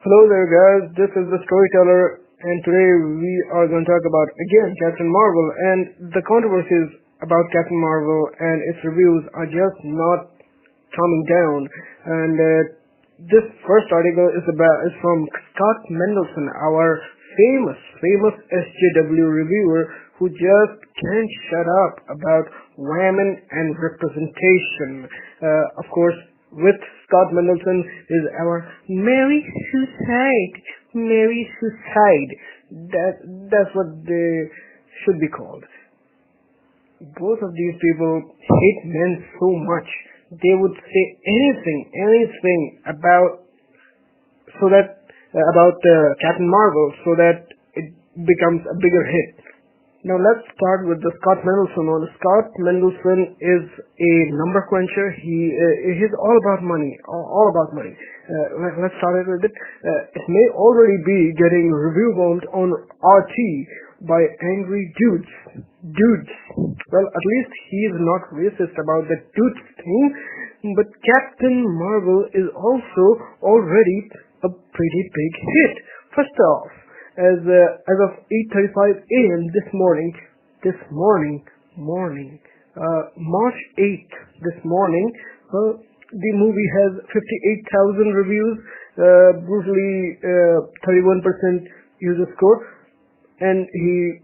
Hello there, guys. This is the storyteller, and today we are going to talk about again Captain Marvel and the controversies about Captain Marvel and its reviews are just not calming down. And this first article is from Scott Mendelson, our famous SJW reviewer who just can't shut up about women and representation. Of course, with Scott Mendelson is our Mary Suicide. That's what they should be called. Both of these people hate men so much. They would say anything about Captain Marvel so that it becomes a bigger hit. Now let's start with the Scott Mendelson one. Scott Mendelson is a number cruncher. He's all about money. Let's start it with it. It may already be getting review bombed on RT by angry dudes. Well, at least he's not racist about the dudes thing. But Captain Marvel is also already a pretty big hit. First off, as of 8:35 a.m. this morning, March 8th, this morning, the movie has 58,000 reviews, brutally 31% user score, and he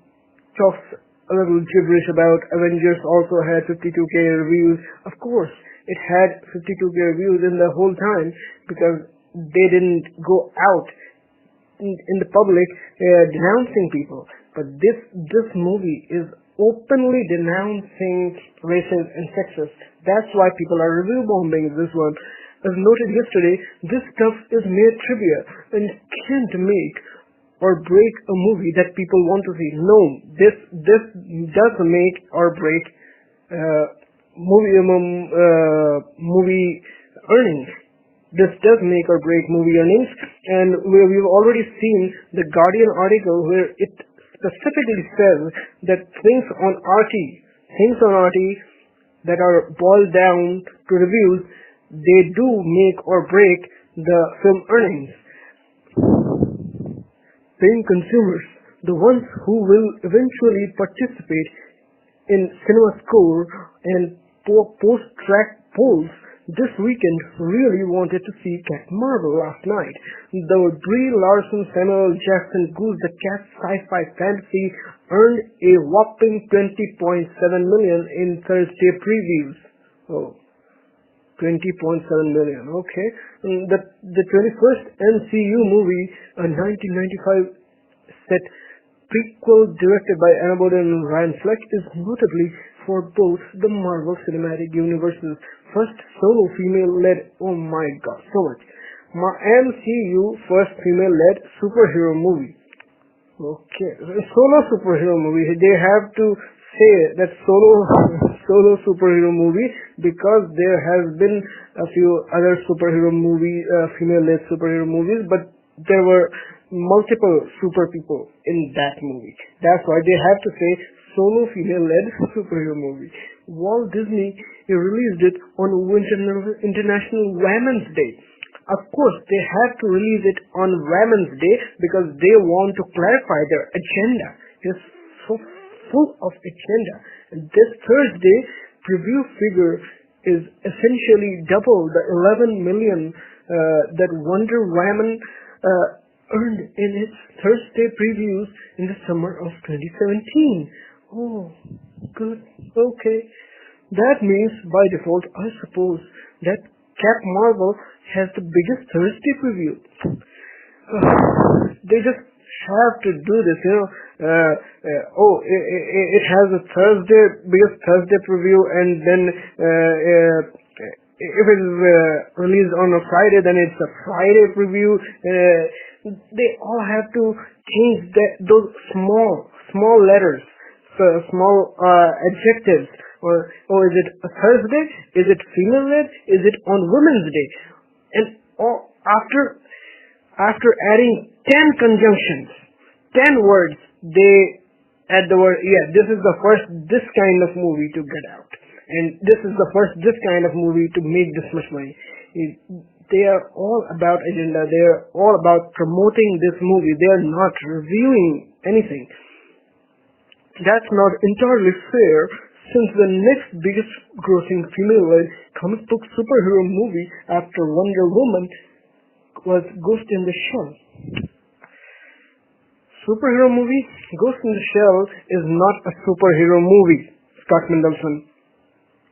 talks a little gibberish about Avengers also had 52k reviews. Of course, it had 52k reviews in the whole time because they didn't go out in the public denouncing people. But this movie is openly denouncing racist and sexist. That's why people are review bombing this one. As noted yesterday, this stuff is mere trivia and can't make or break a movie that people want to see. No, this does make or break movie earnings. This does make or break movie earnings, and we've already seen the Guardian article where it specifically says that things on RT that are boiled down to reviews, they do make or break the film earnings. Paying consumers, the ones who will eventually participate in cinema score and post-track polls, this weekend really wanted to see Captain Marvel last night. The Brie Larson, Samuel Jackson Goose the Cat sci-fi fantasy earned a whopping 20.7 million in Thursday previews. Oh, 20.7 million. Okay. The 21st MCU movie, a 1995 set prequel directed by Anna Boden and Ryan Fleck, is notably for both the Marvel Cinematic Universe's first solo female-led, oh my god, so much, MCU first female-led superhero movie. Okay, solo superhero movie. They have to say that solo superhero movie because there has been a few other female-led superhero movies, but there were multiple super people in that movie. That's why they have to say solo female-led superhero movie. Walt Disney released it on International Women's Day. Of course, they have to release it on Women's Day because they want to clarify their agenda. It's so full of agenda. And this Thursday, preview figure is essentially double the 11 million that Wonder Woman earned in its Thursday previews in the summer of 2017. Oh, good. Okay. That means by default, I suppose, that Cap Marvel has the biggest Thursday preview. They just have to do this, it has a biggest Thursday preview, and then if it is released on a Friday, then it's a Friday preview. They all have to change those small letters, small adjectives. Or is it a Thursday? Is it female-led? Is it on Women's Day? And after adding 10 conjunctions, 10 words, they add the word, this is the first this kind of movie to get out. And this is the first this kind of movie to make this much money. They are all about agenda. They are all about promoting this movie. They are not reviewing anything. That's not entirely fair, since the next biggest grossing female-led comic book superhero movie after Wonder Woman was Ghost in the Shell. Superhero movie? Ghost in the Shell is not a superhero movie, Scott Mendelson.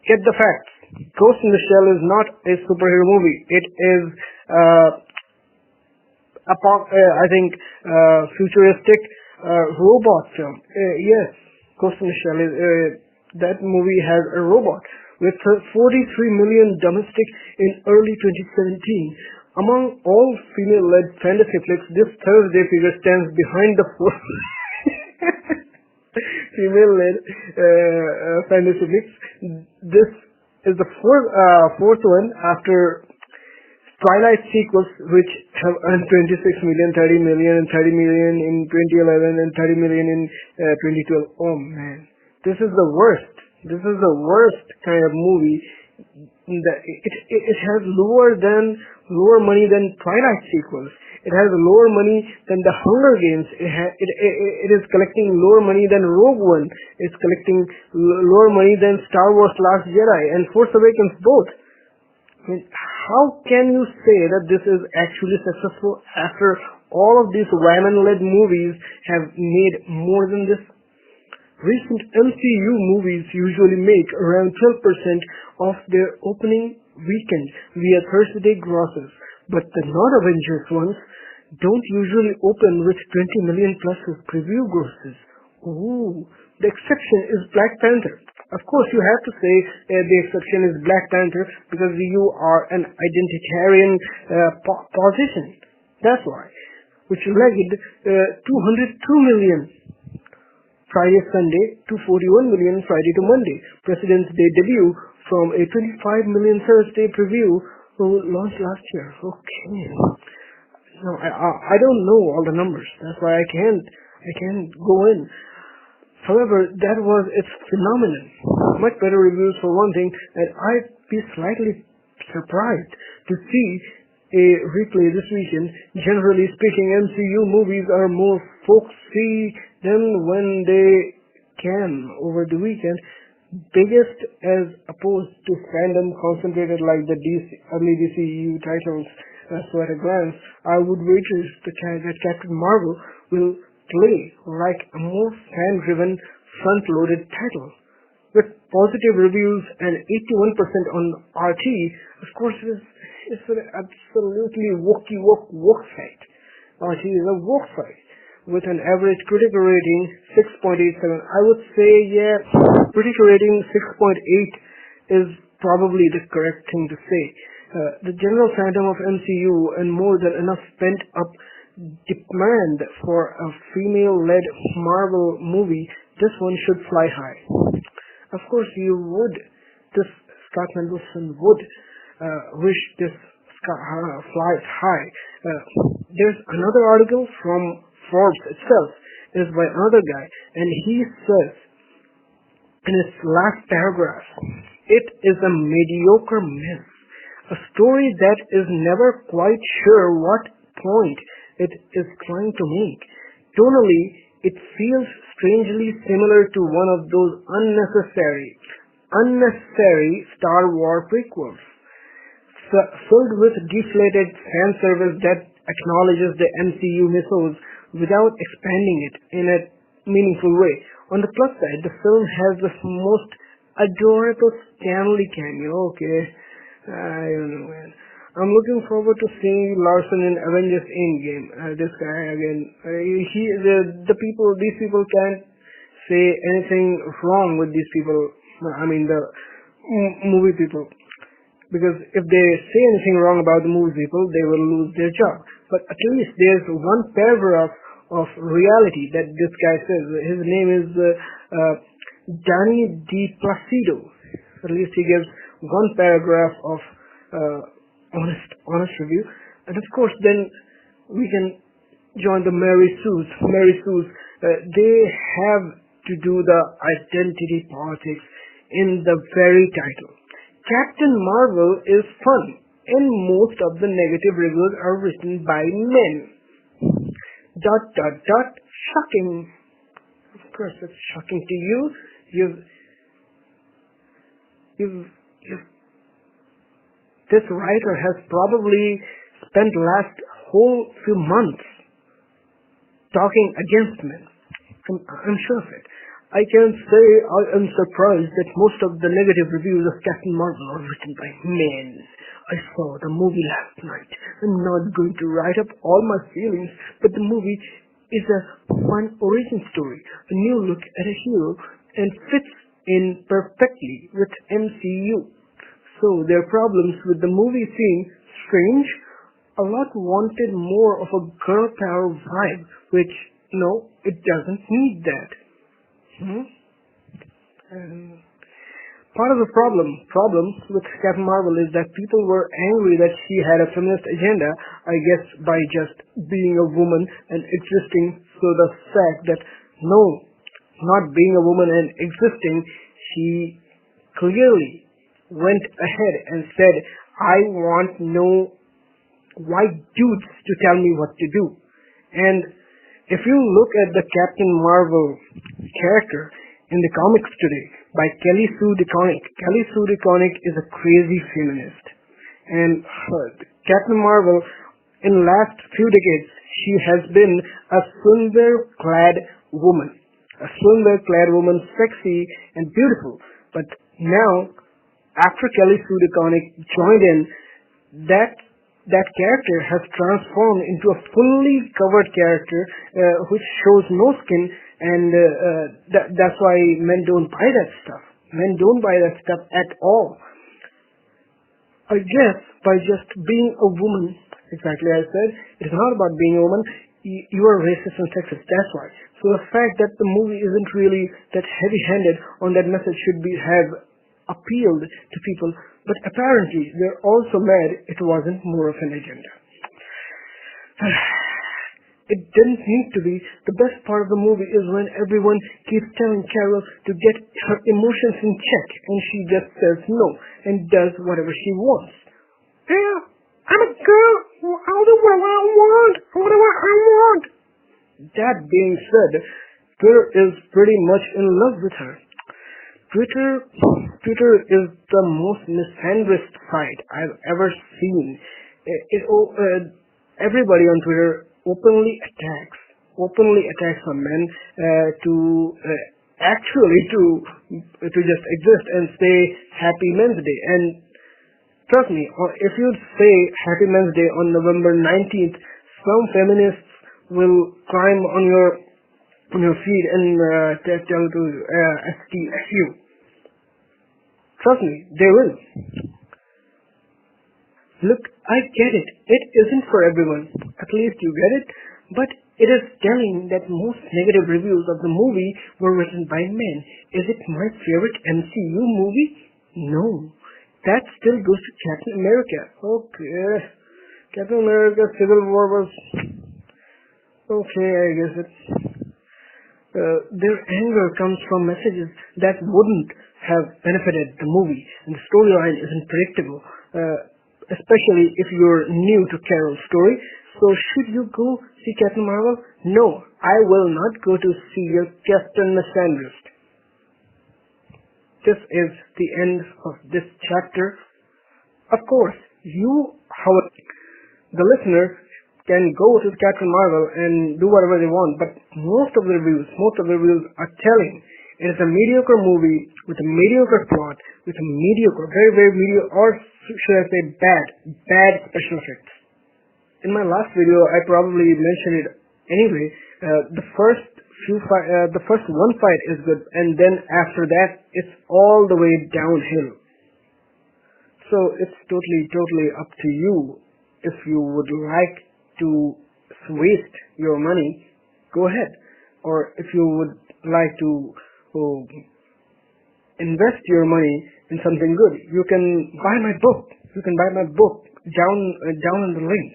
Get the facts. Ghost in the Shell is not a superhero movie. It is, futuristic robot film. Yes, Ghost in the Shell is, that movie has a robot with 43 million domestic in early 2017. Among all female-led fantasy flicks, this Thursday figure stands behind the fourth female-led fantasy flicks. This is the fourth one after Twilight sequels, which have earned 26 million, 30 million, and 30 million in 2011 and 30 million in 2012. Oh man, this is the worst. This is the worst kind of movie. It has lower money than Twilight sequels. It has lower money than the Hunger Games. It is collecting lower money than Rogue One. It's collecting lower money than Star Wars Last Jedi and Force Awakens both. I mean, how can you say that this is actually successful after all of these women-led movies have made more than this? Recent MCU movies usually make around 12% of their opening weekend via Thursday grosses, but the non-Avengers ones don't usually open with 20 million plus preview grosses. Ooh, the exception is Black Panther. Of course, you have to say the exception is Black Panther because you are an identitarian position. That's why. Which legged 202 million Friday, Sunday to 41 million Friday to Monday. President's Day debut from a 25 million Thursday preview launched last year. Okay. No, I don't know all the numbers. That's why I can't go in. However, that was its phenomenon. Much better reviews for one thing, and I'd be slightly surprised to see a replay this weekend. Generally speaking, MCU movies are more folksy than when they can over the weekend. Biggest as opposed to fandom concentrated like the early DCU titles. So at a glance, I would wager that Captain Marvel will play like a more fan-driven, front-loaded title. With positive reviews and 81% on RT, of course it's an absolutely woke site. RT is a woke site with an average critical rating 6.87. I would say, yeah, critical rating 6.8 is probably the correct thing to say. The general fandom of MCU and more than enough pent-up demand for a female-led Marvel movie, this one should fly high. Of course, Scott Mendelson would wish this flies high. There's another article from Forbes itself, is by another guy, and he says in his last paragraph, it is a mediocre mess, a story that is never quite sure what point it is trying to make. Tonally, it feels strangely similar to one of those unnecessary Star Wars prequels, filled with deflated fan service that acknowledges the MCU mythos without expanding it in a meaningful way. On the plus side, the film has the most adorable Stanley cameo. Okay, I don't know, man. I'm looking forward to seeing Larson in Avengers Endgame. This guy again. These people can't say anything wrong with these people. I mean the movie people. Because if they say anything wrong about the movie people, they will lose their job. But at least there's one paragraph of reality that this guy says. His name is Danny D. Placido. At least he gives one paragraph of honest review. And of course, then we can join the Mary Sue's. They have to do the identity politics in the very title. Captain Marvel is fun. and most of the negative reviews are written by men. ... Shocking. Of course, it's shocking to you. This writer has probably spent last whole few months talking against men. I'm sure of it. I can say I am surprised that most of the negative reviews of Captain Marvel are written by men. I saw the movie last night. I'm not going to write up all my feelings, but the movie is a fun origin story, a new look at a hero, and fits in perfectly with MCU. So their problems with the movie seem strange. A lot wanted more of a girl power vibe, which, no, it doesn't need that. Part of the problem with Captain Marvel is that people were angry that she had a feminist agenda, I guess by just being a woman and existing. So the fact that, no, not being a woman and existing, she clearly went ahead and said, I want no white dudes to tell me what to do. And if you look at the Captain Marvel character in the comics today by Kelly Sue DeConnick, Kelly Sue DeConnick is a crazy feminist. And Captain Marvel, in last few decades, she has been a swimwear-clad woman. A swimwear-clad woman, sexy and beautiful. But now, after Kelly Sue DeConnick joined in, that character has transformed into a fully covered character which shows no skin, and that's why men don't buy that stuff. Men don't buy that stuff at all. I guess by just being a woman, exactly as I said, it's not about being a woman. You are racist and sexist, that's why. So the fact that the movie isn't really that heavy-handed on that message should have appealed to people, but apparently they're also mad it wasn't more of an agenda. It didn't need to be. The best part of the movie is when everyone keeps telling Carol to get her emotions in check, and she just says no and does whatever she wants. Yeah, I'm a girl. I'll do what I want. Whatever I want. That being said, Twitter is pretty much in love with her. Twitter is the most misandrist site I've ever seen. Everybody on Twitter openly attacks a man to just exist and say Happy Men's Day. And trust me, if you say Happy Men's Day on November 19th, some feminists will climb on your feed and tell to SJW. Trust me, they will. Look, I get it. It isn't for everyone. At least you get it. But it is telling that most negative reviews of the movie were written by men. Is it my favorite MCU movie? No. That still goes to Captain America. Okay. Captain America Civil War was... okay, I guess it... their anger comes from messages that wouldn't have benefited the movie, and the storyline isn't predictable, especially if you're new to Carol's story. So should you go see Captain Marvel? No, I will not go to see your Captain Misandrist. This is the end of this chapter. Of course, you, however, the listener, can go to Captain Marvel and do whatever they want, but most of the reviews are telling it is a mediocre movie with a mediocre plot, with a mediocre, very, very mediocre, or should I say bad special effects. In my last video, I probably mentioned it anyway. The first one fight is good, and then after that, it's all the way downhill. So it's totally up to you. If you would like to waste your money, go ahead. Or if you would like to invest your money in something good, you can buy my book. You can buy my book down in the link.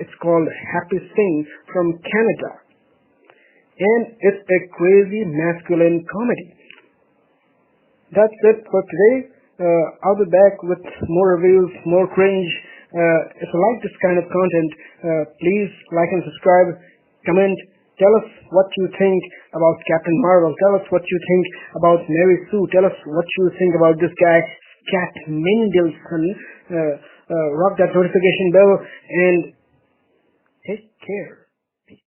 It's called Happy Sing from Canada, and it's a crazy masculine comedy. That's it for today. I'll be back with more reviews, more cringe. If you like this kind of content, please like and subscribe, comment, tell us what you think about Captain Marvel, tell us what you think about Mary Sue, tell us what you think about this guy, Cat Mendelsohn. Rock that notification bell and take care.